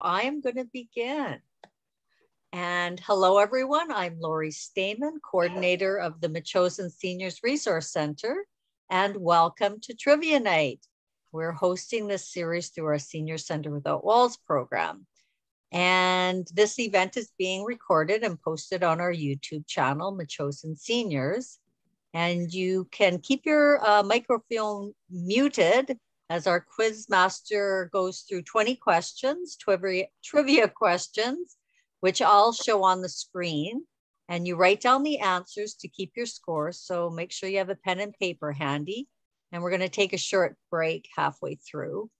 I'm going to begin. And hello, everyone. I'm Lori Stamen, coordinator of the Metchosin Seniors Resource Center, and welcome to Trivia Night. We're hosting this series through our Senior Center Without Walls program. And this event is being recorded and posted on our YouTube channel, Metchosin Seniors. And you can keep your microphone muted as our quiz master goes through 20 questions, trivia questions, which I'll show on the screen. And you write down the answers to keep your score. So make sure you have a pen and paper handy. And we're going to take a short break halfway through.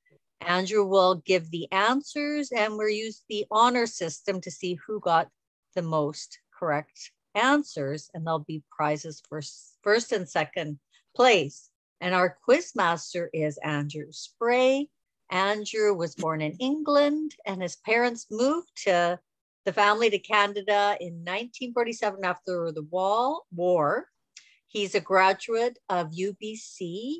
Andrew will give the answers, and we'll use the honor system to see who got the most correct answers. And there'll be prizes for first and second place. And our quiz master is Andrew Spray. Andrew was born in England, and his parents moved the family to Canada in 1947 after the war. He's a graduate of UBC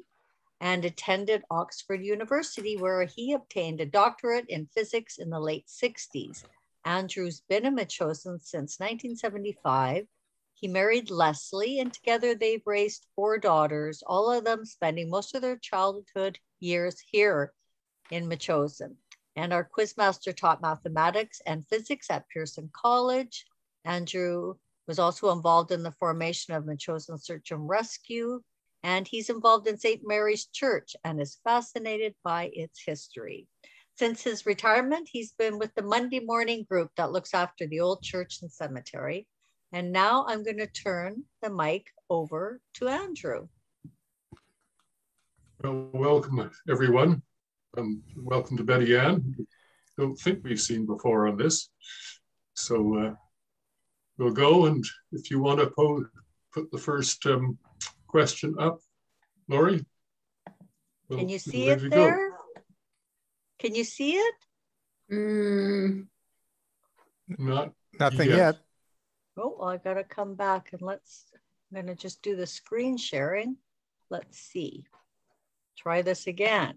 and attended Oxford University, where he obtained a doctorate in physics in the late 60s. Andrew's been in Metchosin since 1975. He married Leslie, and together they've raised 4 daughters, all of them spending most of their childhood years here in Metchosin. And our quizmaster taught mathematics and physics at Pearson College. Andrew was also involved in the formation of Metchosin Search and Rescue, and he's involved in St. Mary's Church and is fascinated by its history. Since his retirement, he's been with the Monday morning group that looks after the old church and cemetery. And now I'm going to turn the mic over to Andrew. Well, welcome, everyone. Welcome to Betty Ann. Don't think we've seen before on this. So we'll go, and if you want to put the first question up, Lori. Can you see it there? Can you see it? Nothing yet. Oh, well, I got to come back and I'm going to just do the screen sharing. Let's see. Try this again.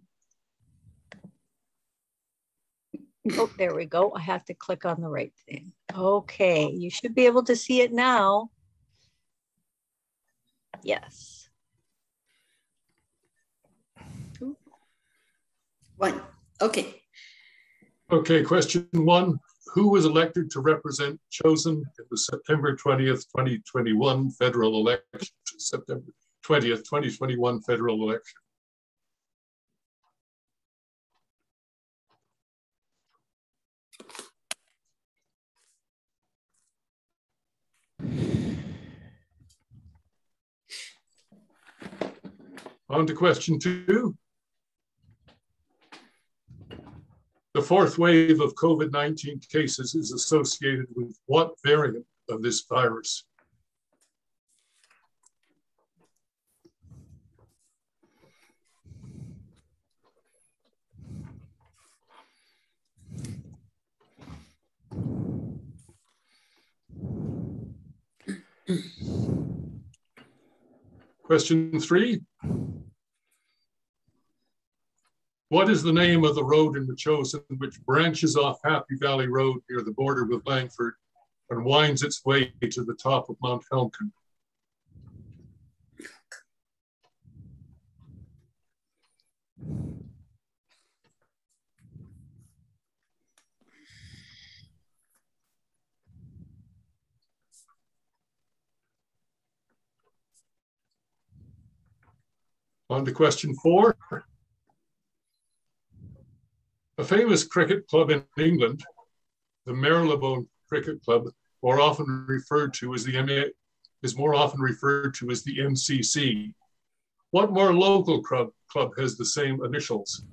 Oh, there we go. I have to click on the right thing. Okay, you should be able to see it now. Yes. One. Okay. Okay, question 1. Who was elected to represent Metchosin in the September 20th, 2021 federal election? September 20th, 2021 federal election. On to question 2. The 4th wave of COVID-19 cases is associated with what variant of this virus? Question 3. What is the name of the road in Metchosin which branches off Happy Valley Road near the border with Langford and winds its way to the top of Mount Helmkin? On to question 4. A famous cricket club in England, the Marylebone Cricket Club, is more often referred to as the MCC. What more local club has the same initials?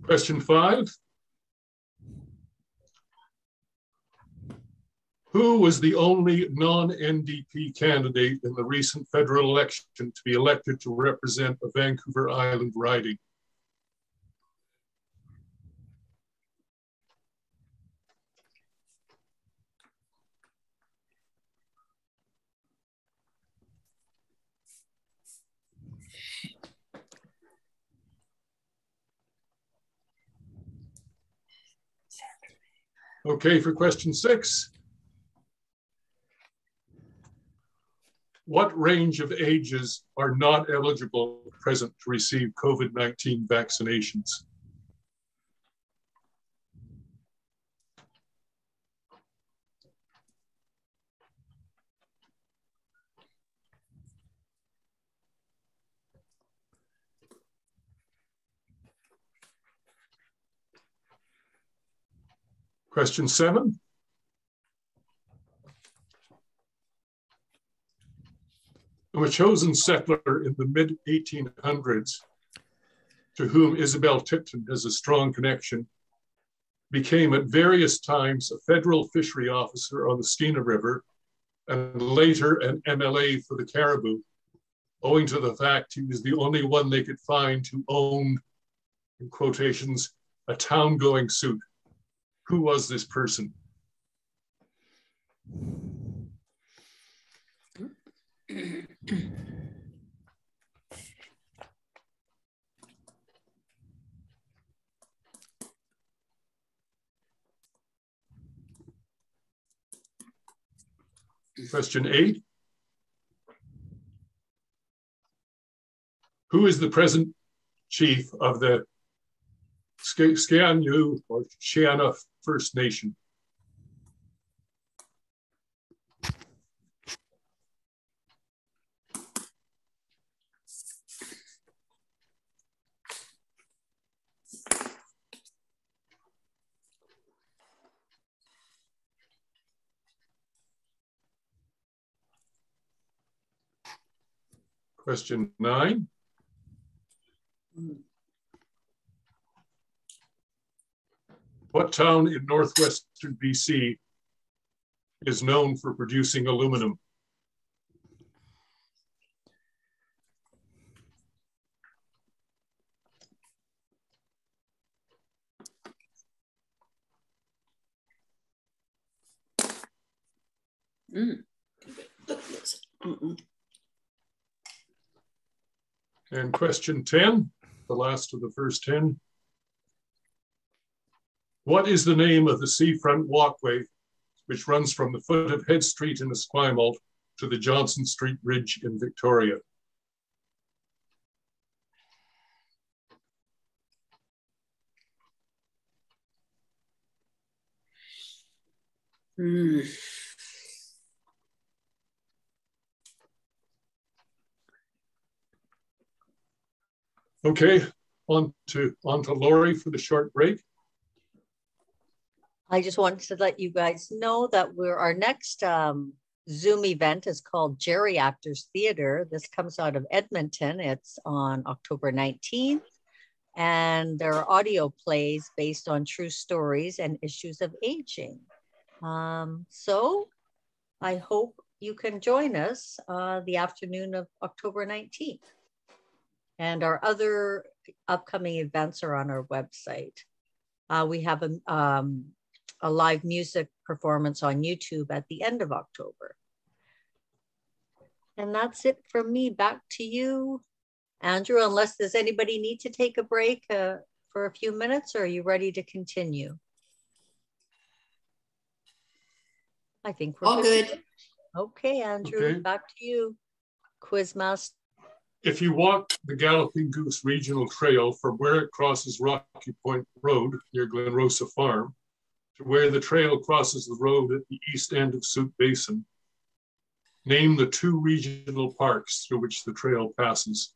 Question 5. Who was the only non-NDP candidate in the recent federal election to be elected to represent a Vancouver Island riding? Okay, for question 6. What range of ages are not eligible at present to receive COVID-19 vaccinations? Question 7. A Metchosin settler in the mid-1800s, to whom Isabel Tipton has a strong connection, became at various times a federal fishery officer on the Skeena River and later an MLA for the Caribou, owing to the fact he was the only one they could find who owned, in quotations, a town-going suit. Who was this person? Question 8. Who is the present chief of the Skeanu or Shiana First Nation? Question 9. What town in northwestern BC is known for producing aluminum? And question 10, the last of the first 10. What is the name of the seafront walkway which runs from the foot of Head Street in Esquimalt to the Johnson Street Bridge in Victoria? Okay, on to Laurie for the short break. I just wanted to let you guys know that our next Zoom event is called Geriactors Theater. This comes out of Edmonton. It's on October 19th. And there are audio plays based on true stories and issues of aging. So I hope you can join us the afternoon of October 19th. And our other upcoming events are on our website. We have a live music performance on YouTube at the end of October. And that's it from me. Back to you, Andrew, unless does anybody need to take a break for a few minutes, or are you ready to continue? I think we're all good. Okay, Andrew, Okay. Back to you, Quizmaster. If you walk the Galloping Goose Regional Trail from where it crosses Rocky Point Road near Glenrosa Farm to where the trail crosses the road at the east end of Suit Basin, name the 2 regional parks through which the trail passes.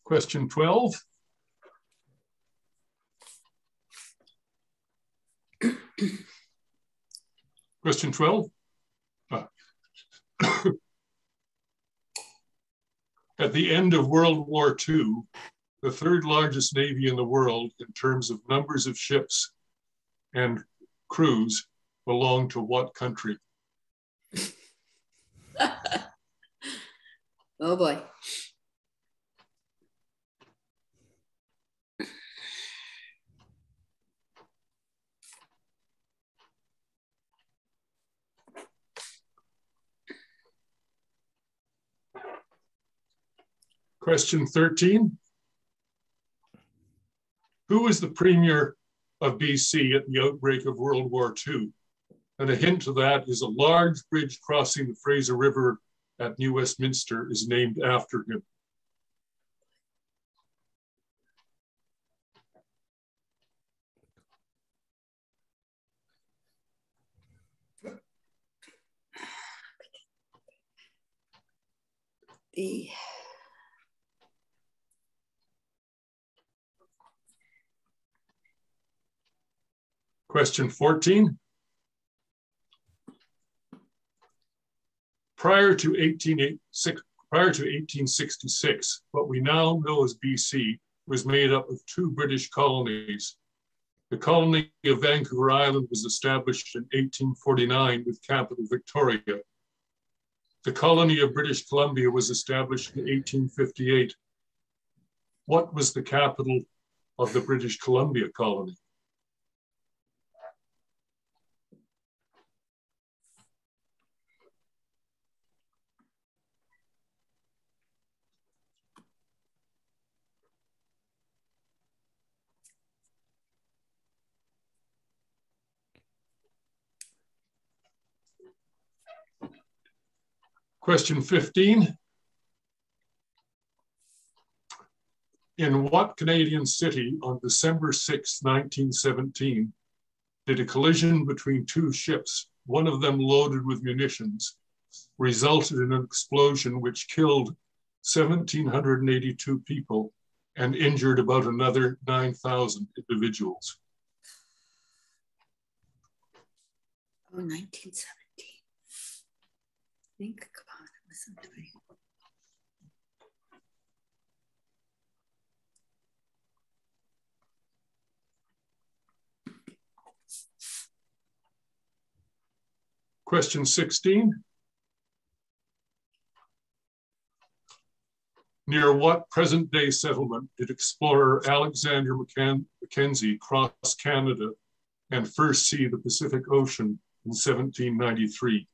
Question 12. Question 12. At the end of World War II, the 3rd largest navy in the world in terms of numbers of ships and crews belonged to what country? Oh boy. Question 13. Who was the premier of BC at the outbreak of World War II? And a hint to that is a large bridge crossing the Fraser River at New Westminster is named after him. Question 14. Prior to 1866, what we now know as BC was made up of two British colonies. The colony of Vancouver Island was established in 1849 with capital Victoria. The colony of British Columbia was established in 1858. What was the capital of the British Columbia colony? Question 15. In what Canadian city on December 6, 1917, did a collision between two ships, one of them loaded with munitions, resulted in an explosion which killed 1,782 people and injured about another 9,000 individuals? Oh, 1917. Think about it, listen to me. Question 16. Near what present-day settlement did explorer Alexander Mackenzie cross Canada and first see the Pacific Ocean in 1793?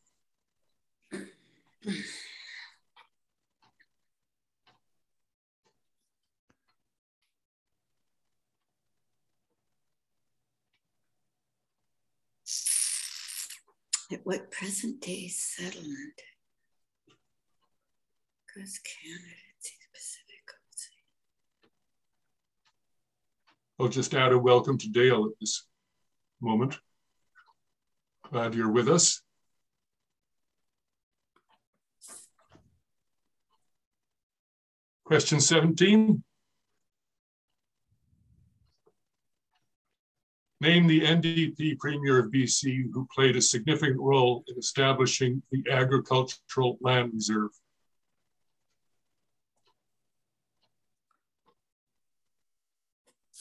At what present day settlement? Across Canada, it's the Pacific Ocean. I'll just add a welcome to Dale at this moment. Glad you're with us. Question 17. Name the NDP Premier of BC who played a significant role in establishing the Agricultural Land Reserve.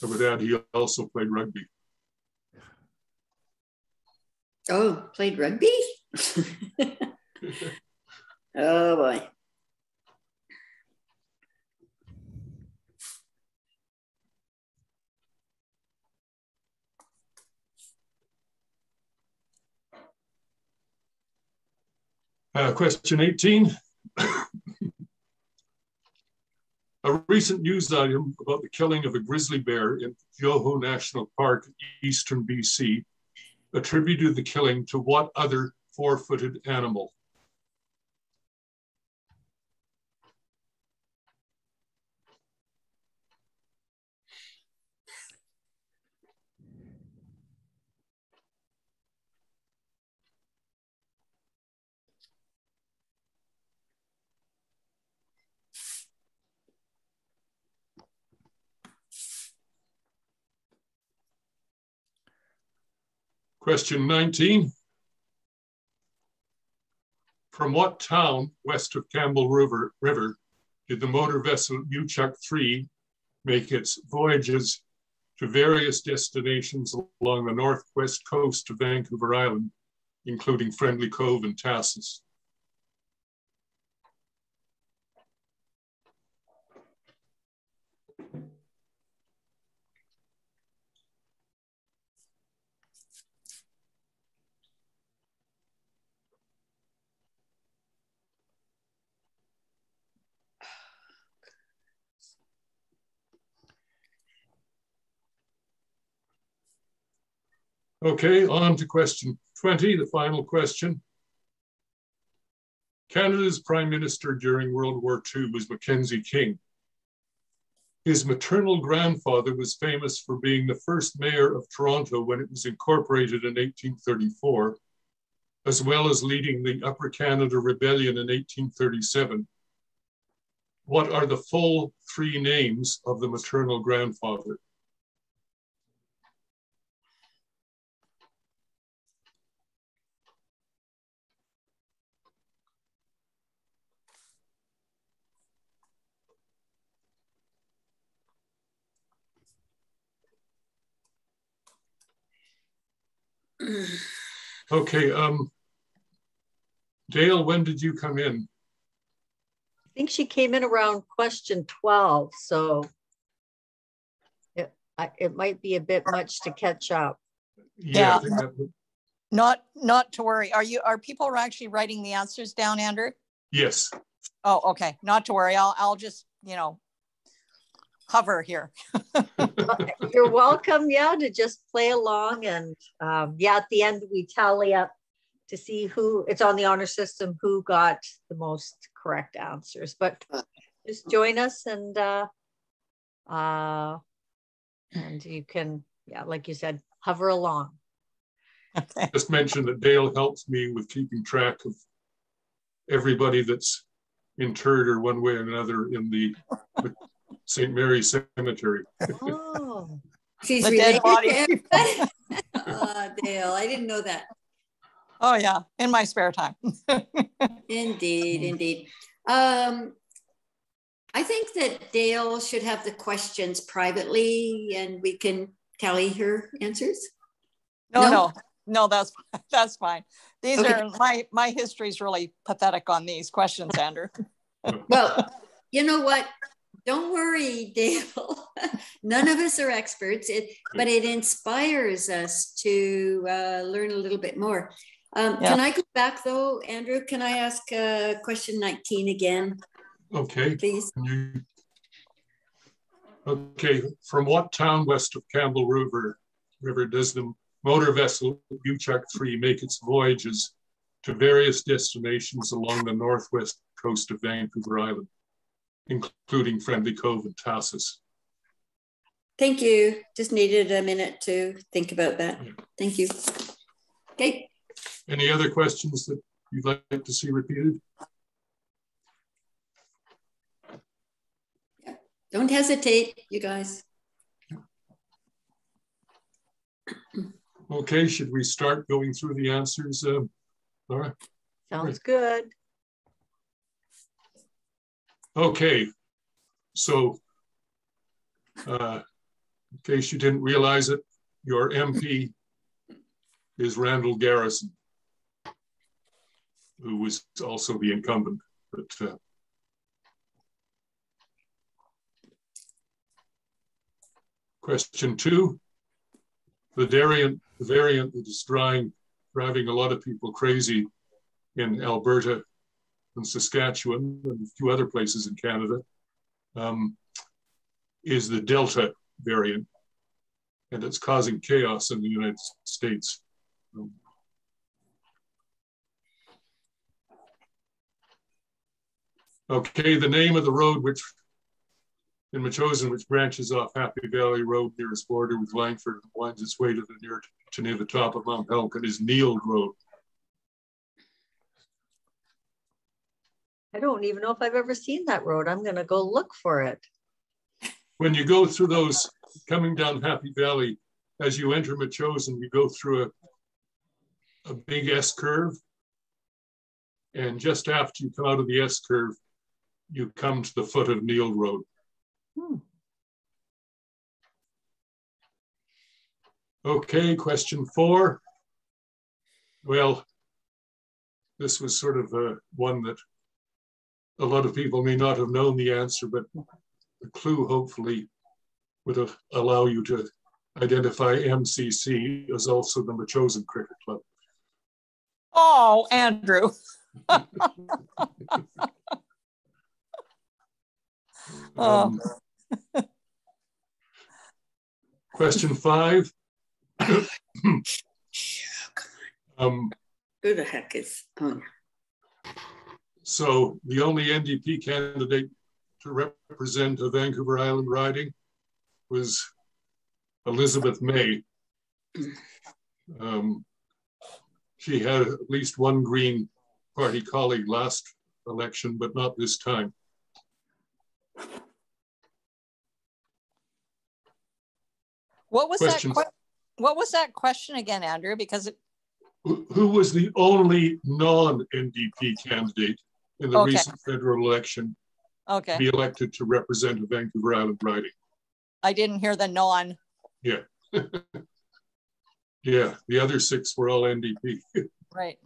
I would add he also played rugby. Oh, played rugby? Oh boy. Question 18. A recent news item about the killing of a grizzly bear in Yoho National Park, eastern BC, attributed the killing to what other four-footed animal? Question 19. From what town west of Campbell River did the motor vessel Uchuk 3 make its voyages to various destinations along the northwest coast of Vancouver Island, including Friendly Cove and Tassos? Okay, on to question 20, the final question. Canada's Prime Minister during World War II was Mackenzie King. His maternal grandfather was famous for being the first mayor of Toronto when it was incorporated in 1834, as well as leading the Upper Canada Rebellion in 1837. What are the full three names of the maternal grandfather? Okay, Dale, when did you come in? I think she came in around question 12, so it might be a bit much to catch up. Yeah. Not to worry. Are people actually writing the answers down, Andrew? Yes. Oh, okay. Not to worry. I'll just, hover here. You're welcome, to just play along. And at the end, we tally up to see who, it's on the honor system, who got the most correct answers. But just join us and you can, like you said, hover along. Okay. Just mention that Dale helps me with keeping track of everybody that's interred or one way or another in the St. Mary's Cemetery. Oh, She's The dead related body. to everybody. Dale, I didn't know that. Oh yeah, in my spare time. Indeed. I think that Dale should have the privately and we can tally her answers. No, that's fine. These Okay. are my history is really pathetic on these questions, Andrew. Well, you know what? Don't worry, Dale. None of us are experts, but it inspires us to learn a little bit more. Can I go back though, Andrew? Can I ask question 19 again? Okay. Please. Okay. From what town west of Campbell River does the motor vessel Uchuk 3 make its voyages to various destinations along the northwest coast of Vancouver Island, including Friendly Cove and Tassus? Thank you. Just needed a minute to think about that. Thank you. Okay. Any other questions that you'd like to see repeated? Yeah. Don't hesitate, you guys. Okay, should we start going through the answers, Laura? sounds good. Okay, so in case you didn't realize it, your MP is Randall Garrison, who was also the incumbent. But question 2, the variant that is driving a lot of people crazy in Alberta and Saskatchewan and a few other places in Canada is the Delta variant, and it's causing chaos in the United States. Okay, the name of the road in Metchosin, which branches off Happy Valley Road near its border with Langford and winds its way to near the top of Mount Pelican, is Neeld Road. I don't even know if I've ever seen that road. I'm going to go look for it. When you go through those, coming down Happy Valley, as you enter Metchosin, you go through a big S curve. And just after you come out of the S curve, you come to the foot of Neeld Road. Okay, question 4. Well, this was sort of one that a lot of people may not have known the answer, but the clue hopefully would allow you to identify MCC as also the Metchosin Cricket Club. Oh, Andrew. Question 5. Who the heck is on? So the only NDP candidate to represent a Vancouver Island riding was Elizabeth May. She had at least one Green Party colleague last election, but not this time. What was that question again, Andrew? Because who was the only non-NDP candidate in the recent federal election to be elected to represent a Vancouver Island riding? I didn't hear the non. Yeah. Yeah, the other 6 were all NDP. Right.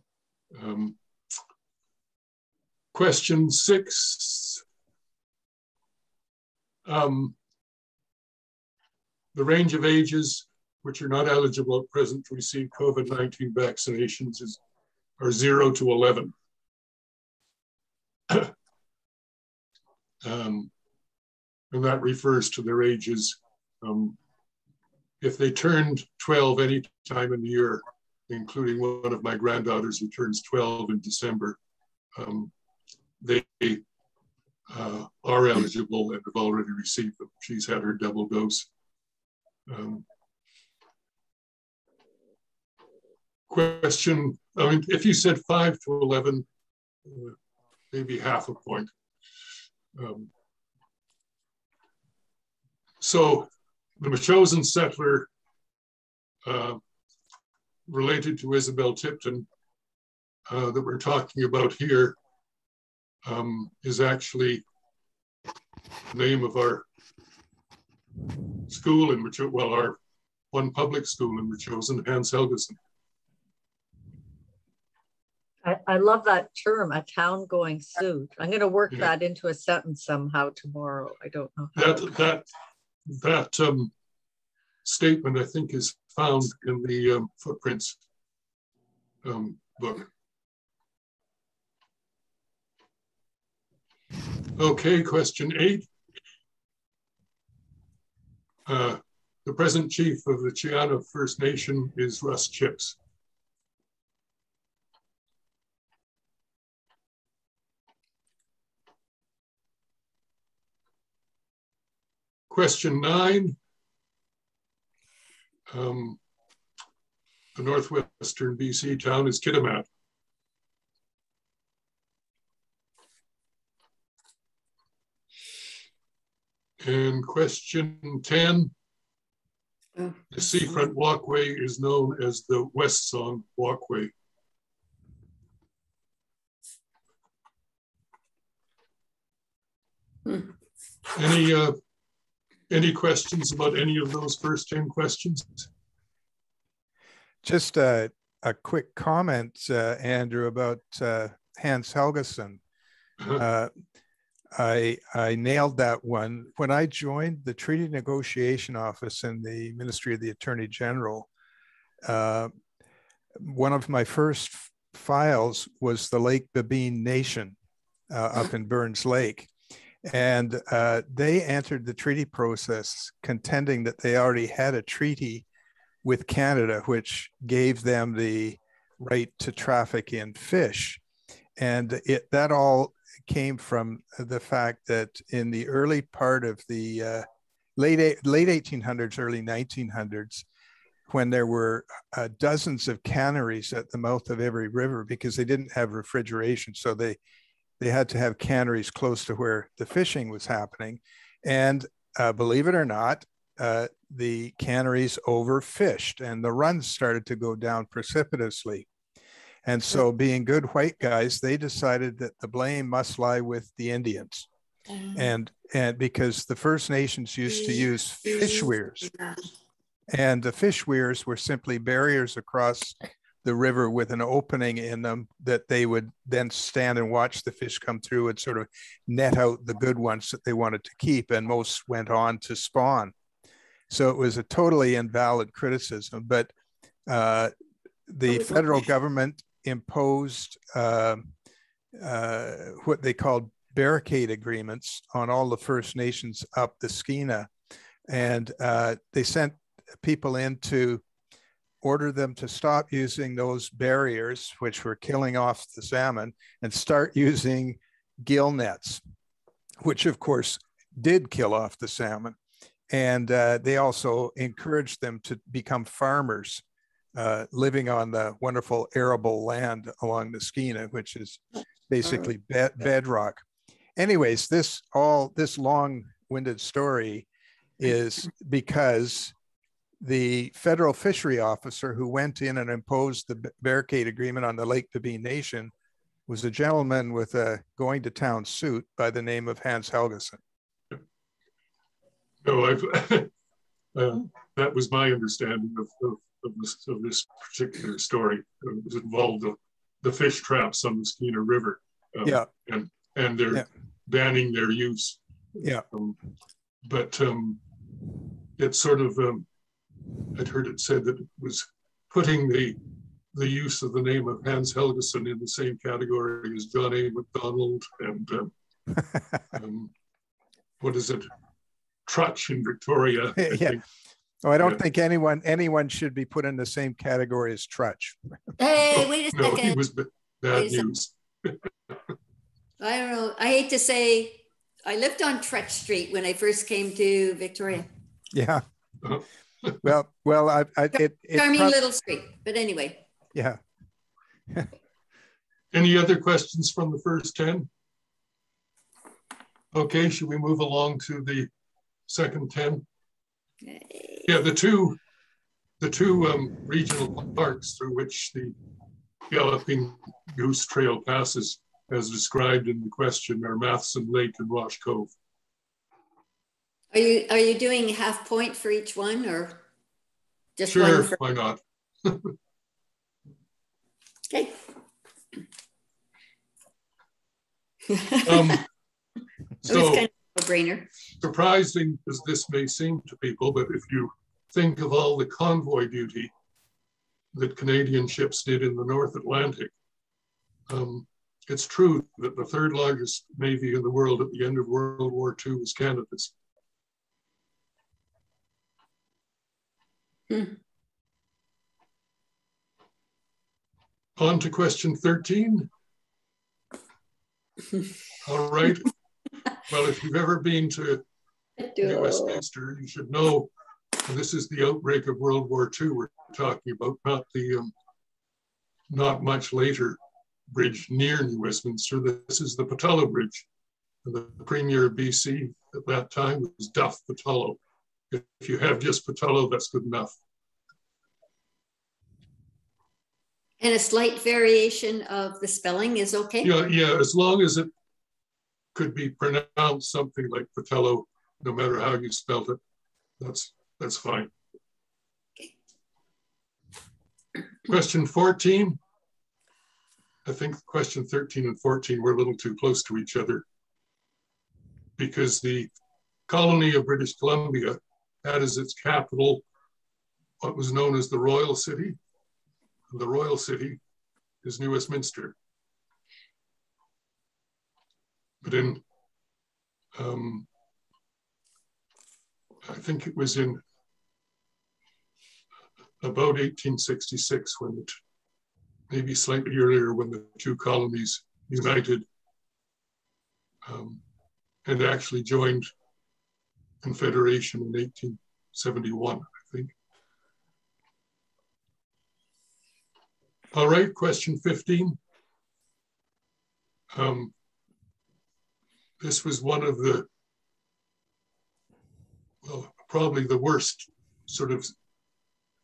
Question 6. The range of ages which are not eligible at present to receive COVID-19 vaccinations are 0 to 11. And that refers to their ages. If they turned 12 any time in the year, including one of my granddaughters who turns 12 in December, they are eligible and have already received them. She's had her double dose. Question, I mean, if you said 5 to 11, maybe half a point. So the Metchosin settler related to Isabel Tipton that we're talking about here is actually the name of our school in Metchosin, well, our one public school in Metchosin, Hans Helgeson. I love that term, a town going suit. I'm going to work that into a sentence somehow tomorrow. I don't know how. That statement, I think, is found in the Footprints book. Okay, question 8. The present chief of the Chiana First Nation is Russ Chips. Question 9. The northwestern BC town is Kitimat. And question 10. The seafront walkway is known as the Westsong Walkway. Any questions about any of those first 10 questions? Just a quick comment, Andrew, about Hans Helgeson. I nailed that one. When I joined the Treaty Negotiation Office in the Ministry of the Attorney General, one of my first files was the Lake Babine Nation up in Burns Lake. And they entered the treaty process contending that they already had a treaty with Canada, which gave them the right to traffic in fish. And that all came from the fact that in the early part of the late 1800s, early 1900s, when there were dozens of canneries at the mouth of every river, because they didn't have refrigeration, so they had to have canneries close to where the fishing was happening. And believe it or not, the canneries overfished and the runs started to go down precipitously. And so, being good white guys, they decided that the blame must lie with the Indians. And because the First Nations used to use fish weirs, and the fish weirs were simply barriers across the river with an opening in them that they would then stand and watch the fish come through and sort of net out the good ones that they wanted to keep, and most went on to spawn. So it was a totally invalid criticism, but the federal government imposed what they called barricade agreements on all the First Nations up the Skeena, and they sent people in to ordered them to stop using those barriers, which were killing off the salmon, and start using gill nets, which of course did kill off the salmon. And they also encouraged them to become farmers, living on the wonderful arable land along the Skeena, which is basically bedrock. Anyways, this long-winded story is because the federal fishery officer who went in and imposed the barricade agreement on the Lake Babine Nation was a gentleman with a going-to-town suit by the name of Hans Helgeson. No, that was my understanding of this particular story. It involved the fish traps on the Skeena River. And they're banning their use. But it's sort of, I'd heard it said that it was putting the use of the name of Hans Helgeson in the same category as John A. MacDonald and what is it? Trutch in Victoria. I don't think anyone should be put in the same category as Trutch. Hey, wait a second. No, he was bad news. I don't know. I hate to say, I lived on Trutch Street when I first came to Victoria. Yeah. Well, charming little street, but anyway. Yeah. Any other questions from the first 10? Okay, should we move along to the second 10? Yeah, the two regional parks through which the Galloping Goose Trail passes, as described in the question, are Matheson Lake and Wash Cove. Are you doing half point for each one, or just sure, one? Why not? Okay. So, kind of a brainer. Surprising as this may seem to people, but if you think of all the convoy duty that Canadian ships did in the North Atlantic, it's true that the third largest navy in the world at the end of World War II was Canada's. On to question 13. All right. Well, if you've ever been to Westminster, you should know this is the outbreak of World War II we're talking about, not the not much later bridge near New Westminster. This is the Patullo Bridge. And the Premier of BC at that time was Duff Patullo. If you have just Patullo, that's good enough. And a slight variation of the spelling is okay? Yeah, as long as it could be pronounced something like Patullo, no matter how you spelled it, that's fine. Okay. Question 14. I think question 13 and 14 were a little too close to each other because the colony of British Columbia had as its capital what was known as the Royal City. And the Royal City is New Westminster. But in, I think it was in about 1866 when maybe slightly earlier when the two colonies united and actually joined Confederation in 1871, I think. All right, question 15. This was one of the, well, probably the worst sort of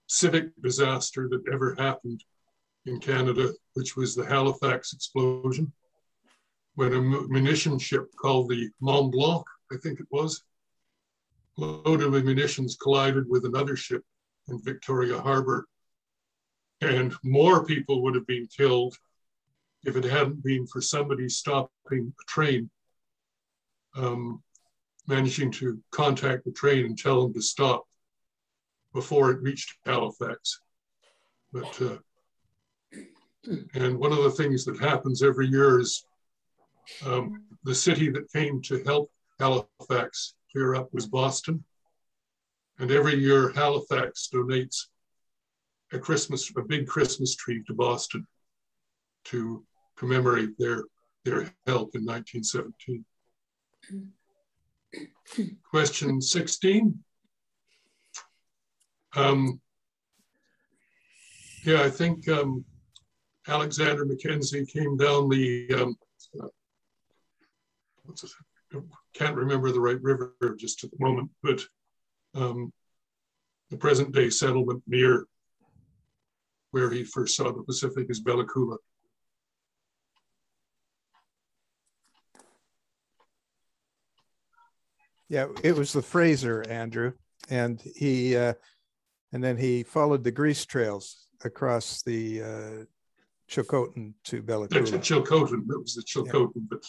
civic disaster that ever happened in Canada, which was the Halifax explosion, when a munition ship called the Mont Blanc, I think it was, loaded with munitions collided with another ship in Victoria Harbor. And more people would have been killed if it hadn't been for somebody stopping a train, managing to contact the train and tell them to stop before it reached Halifax. But and one of the things that happens every year is the city that came to help Halifax clear up was Boston. And every year Halifax donates a big Christmas tree to Boston to commemorate their help in 1917. Question 16. Yeah, I think Alexander Mackenzie came down the, can't remember the right river just at the moment, but the present day settlement near where he first saw the Pacific is Bella Coola. Yeah, it was the Fraser, Andrew, and then he followed the grease trails across the Chilcotin to Bella Coola. Chilcotin, that was the Chilcotin, but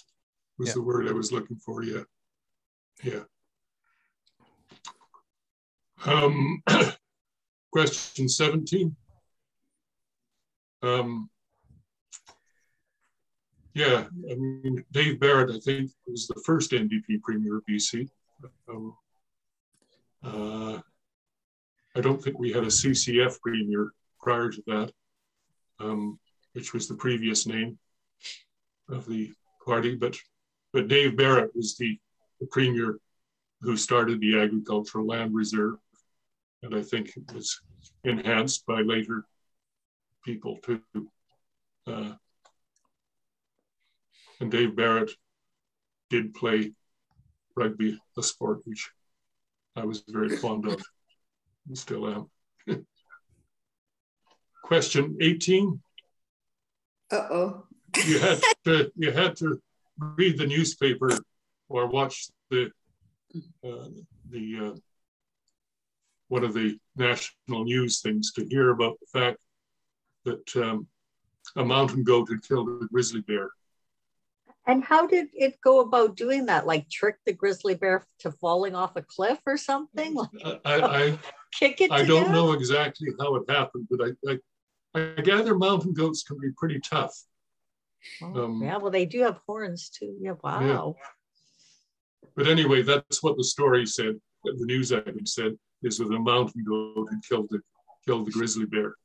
was the word I was looking for. Yeah, yeah. Question 17. Yeah, I mean, Dave Barrett, I think, was the first NDP Premier of BC. I don't think we had a CCF Premier prior to that, which was the previous name of the party. But Dave Barrett was the Premier who started the Agricultural Land Reserve. And I think it was enhanced by later people too. And Dave Barrett did play rugby, a sport which I was very fond of and still am. Question 18. Uh-oh. You had to read the newspaper or watch the one of the national news things to hear about the fact that a mountain goat had killed a grizzly bear. And how did it go about doing that? Like trick the grizzly bear to falling off a cliff or something? Like, I kick it to I don't death? know exactly how it happened, but I gather mountain goats can be pretty tough. Oh, yeah, well, they do have horns too. Yeah, wow. Yeah. But anyway, that's what the story said, the news item said, is that a mountain goat had killed the grizzly bear.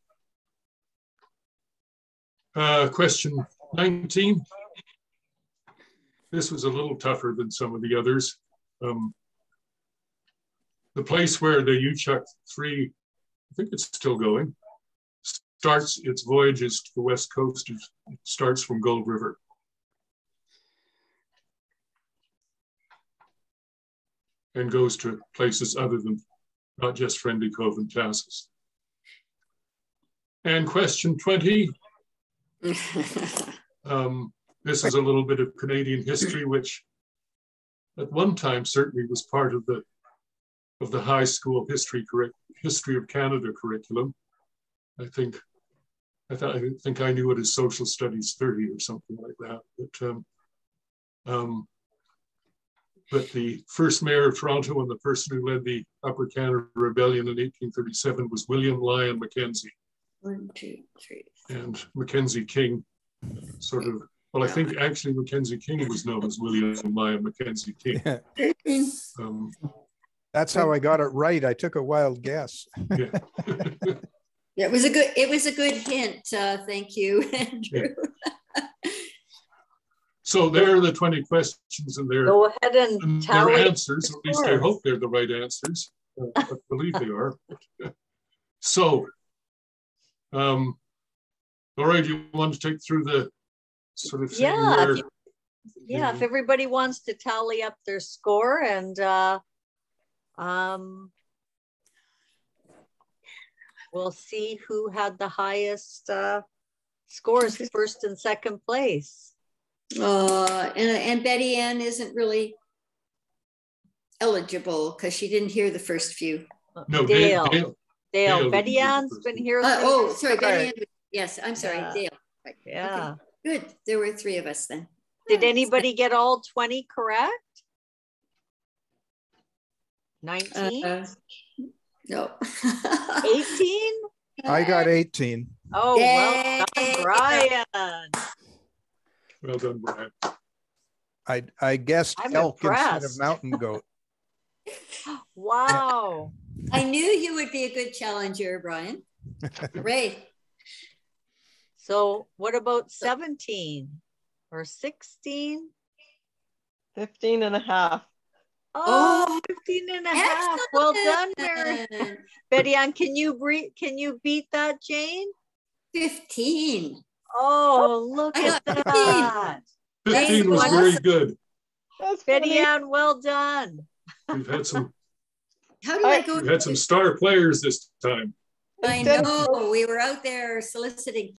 Question 19. This was a little tougher than some of the others. The place where the Uchuk 3, I think it's still going, starts its voyages to the west coast. It starts from Gold River. And goes to places other than not just Friendly Cove and Tassos. And question 20. This is a little bit of Canadian history, which at one time certainly was part of the high school history of Canada curriculum. I think I knew it as Social Studies 30 or something like that. But the first mayor of Toronto and the person who led the Upper Canada Rebellion in 1837 was William Lyon Mackenzie. 1, 2, 3. And Mackenzie King sort of, well, I think actually Mackenzie King was known as William Lyon Mackenzie King. That's how I got it right. I took a wild guess. Yeah. Yeah, it was a good hint. Thank you, Andrew. Yeah. So there are the 20 questions, and their answers. At least I hope they're the right answers. I believe they are. So, Laurie, do you want to take through the sort of thing? Yeah, if everybody wants to tally up their score, and we'll see who had the highest scores, first and second place. And Betty Ann isn't really eligible because she didn't hear the first few. No, Dale. Betty Ann's been here. Sorry, Betty Ann. Yes, I'm sorry, Dale. Right. Yeah. Okay. Good. There were 3 of us then. Did anybody get all 20 correct? 19? No. 18? I got 18. Oh, well done, Brian. Well done, Brian. I guessed elk instead of mountain goat. Wow. I knew you would be a good challenger, Brian. Hooray. So what about 17 or 16? 15 and a half. Oh, 15 and a half. Well done, Mary. Betty Ann, can you beat that, Jane? 15. Oh, look at that. 15 was very good. That's Betty funny. Ann, well done. We've had some How do I go? star players this time. I know. We were out there soliciting